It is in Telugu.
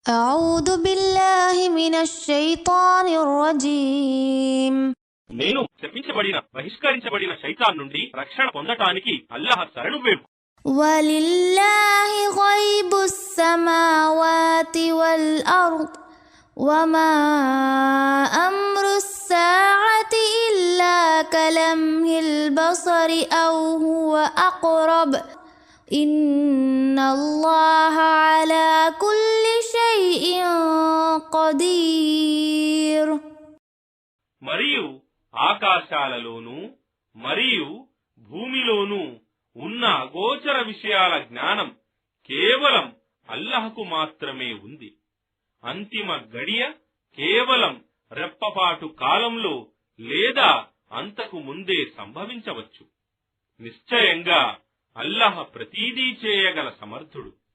أعوذ بالله من الشيطان الرجيم. నేను శపించబడిన బహిష్కరించబడిన శైతాన్ నుండి రక్షణ పొందటానికి అల్లాహ్ శరణు వేడు. ولله غيب السماوات والأرض وما أمر الساعة إلا كلمح البصر أو هو أقرب إن الله على كل شيء قدير. మరియు ఆకాశాలలోనూ మరియు భూమిలోనూ ఉన్న అగోచర విషయాల జ్ఞానం కేవలం అల్లాహ్కు మాత్రమే ఉంది. అంతిమ గడియ కేవలం రెప్పపాటు కాలంలో లేదా అంతకు ముందే సంభవించవచ్చు. నిశ్చయంగా అల్లాహ్ ప్రతీదీ చేయగల సమర్థుడు.